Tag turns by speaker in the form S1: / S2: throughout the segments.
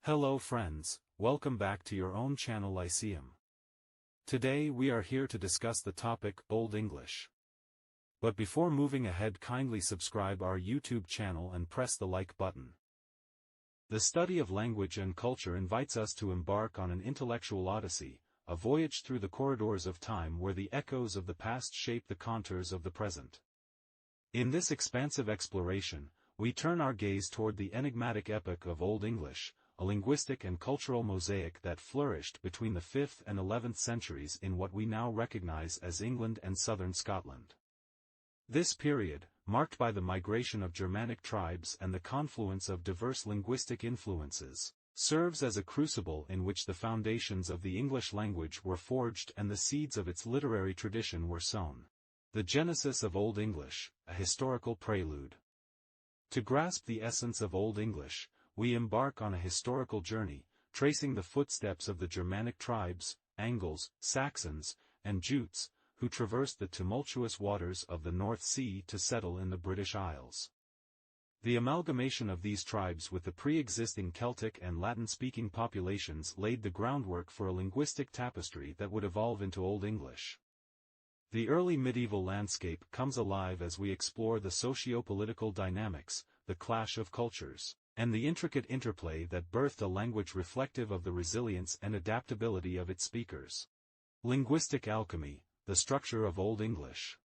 S1: Hello friends, welcome back to your own channel Lyceum. Today we are here to discuss the topic Old English. But before moving ahead, kindly subscribe our YouTube channel and press the like button. The study of language and culture invites us to embark on an intellectual odyssey, a voyage through the corridors of time where the echoes of the past shape the contours of the present. In this expansive exploration, we turn our gaze toward the enigmatic epoch of Old English, a linguistic and cultural mosaic that flourished between the 5th and 11th centuries in what we now recognize as England and southern Scotland. This period, marked by the migration of Germanic tribes and the confluence of diverse linguistic influences, serves as a crucible in which the foundations of the English language were forged and the seeds of its literary tradition were sown. The genesis of Old English, a historical prelude. To grasp the essence of Old English, we embark on a historical journey, tracing the footsteps of the Germanic tribes, Anglo-Saxons, and Jutes, who traversed the tumultuous waters of the North Sea to settle in the British Isles. The amalgamation of these tribes with the pre-existing Celtic and Latin-speaking populations laid the groundwork for a linguistic tapestry that would evolve into Old English. The early medieval landscape comes alive as we explore the socio-political dynamics, the clash of cultures, and the intricate interplay that birthed a language reflective of the resilience and adaptability of its speakers. Linguistic alchemy, the structure of Old English.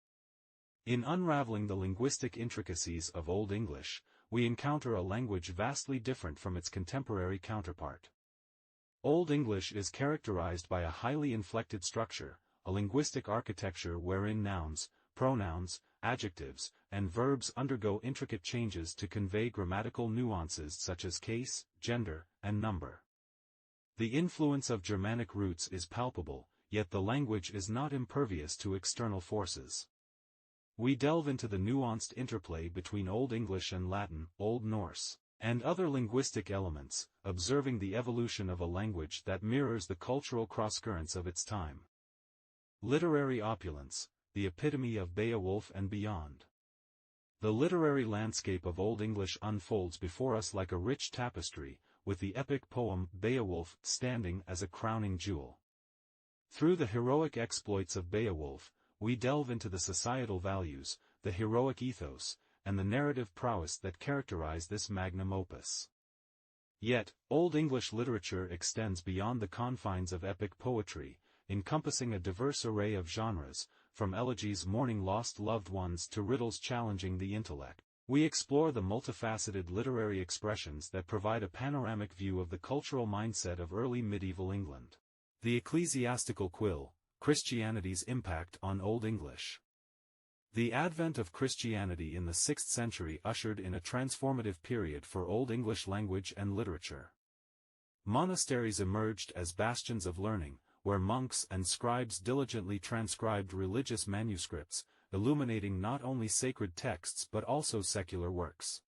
S1: In unraveling the linguistic intricacies of Old English, we encounter a language vastly different from its contemporary counterpart. Old English is characterized by a highly inflected structure, a linguistic architecture wherein nouns, pronouns, adjectives, and verbs undergo intricate changes to convey grammatical nuances such as case, gender, and number. The influence of Germanic roots is palpable, yet the language is not impervious to external forces. We delve into the nuanced interplay between Old English and Latin, Old Norse, and other linguistic elements, observing the evolution of a language that mirrors the cultural crosscurrents of its time. Literary opulence, the epitome of Beowulf and beyond. The literary landscape of Old English unfolds before us like a rich tapestry, with the epic poem Beowulf standing as a crowning jewel. Through the heroic exploits of Beowulf, we delve into the societal values, the heroic ethos, and the narrative prowess that characterize this magnum opus. Yet, Old English literature extends beyond the confines of epic poetry, encompassing a diverse array of genres, from elegies mourning lost loved ones to riddles challenging the intellect. We explore the multifaceted literary expressions that provide a panoramic view of the cultural mindset of early medieval England. The ecclesiastical quill, Christianity's impact on Old English. The advent of Christianity in the 6th century ushered in a transformative period for Old English language and literature. Monasteries emerged as bastions of learning, where monks and scribes diligently transcribed religious manuscripts, illuminating not only sacred texts but also secular works.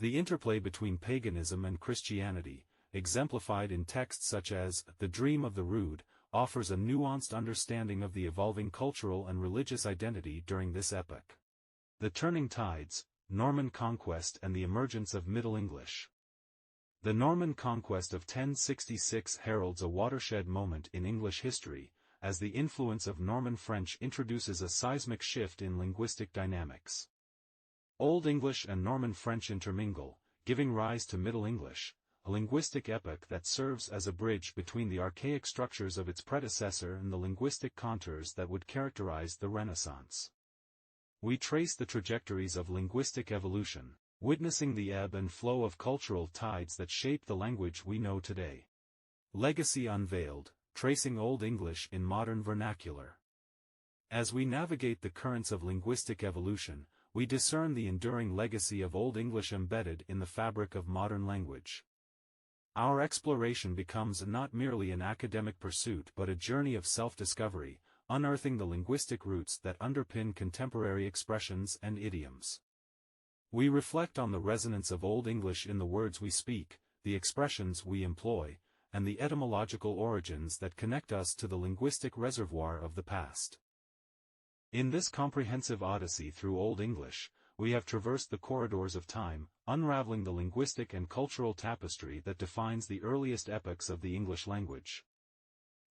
S1: The interplay between paganism and Christianity, exemplified in texts such as The Dream of the Rood, offers a nuanced understanding of the evolving cultural and religious identity during this epoch. The turning tides, Norman conquest and the emergence of Middle English. The Norman conquest of 1066 heralds a watershed moment in English history, as the influence of Norman French introduces a seismic shift in linguistic dynamics. Old English and Norman French intermingle, giving rise to Middle English, a linguistic epoch that serves as a bridge between the archaic structures of its predecessor and the linguistic contours that would characterize the Renaissance. We trace the trajectories of linguistic evolution, witnessing the ebb and flow of cultural tides that shape the language we know today. Legacy unveiled, tracing Old English in modern vernacular. As we navigate the currents of linguistic evolution, we discern the enduring legacy of Old English embedded in the fabric of modern language. Our exploration becomes not merely an academic pursuit but a journey of self-discovery, unearthing the linguistic roots that underpin contemporary expressions and idioms. We reflect on the resonance of Old English in the words we speak, the expressions we employ, and the etymological origins that connect us to the linguistic reservoir of the past. In this comprehensive odyssey through Old English, we have traversed the corridors of time, unraveling the linguistic and cultural tapestry that defines the earliest epochs of the English language.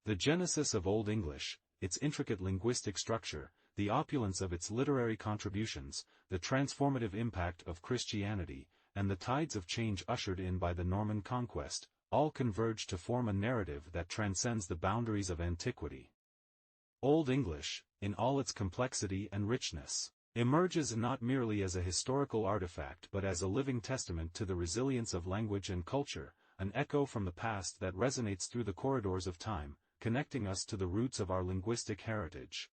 S1: The genesis of Old English, its intricate linguistic structure, the opulence of its literary contributions, the transformative impact of Christianity, and the tides of change ushered in by the Norman conquest, all converge to form a narrative that transcends the boundaries of antiquity. Old English, in all its complexity and richness, emerges not merely as a historical artifact but as a living testament to the resilience of language and culture, an echo from the past that resonates through the corridors of time, connecting us to the roots of our linguistic heritage.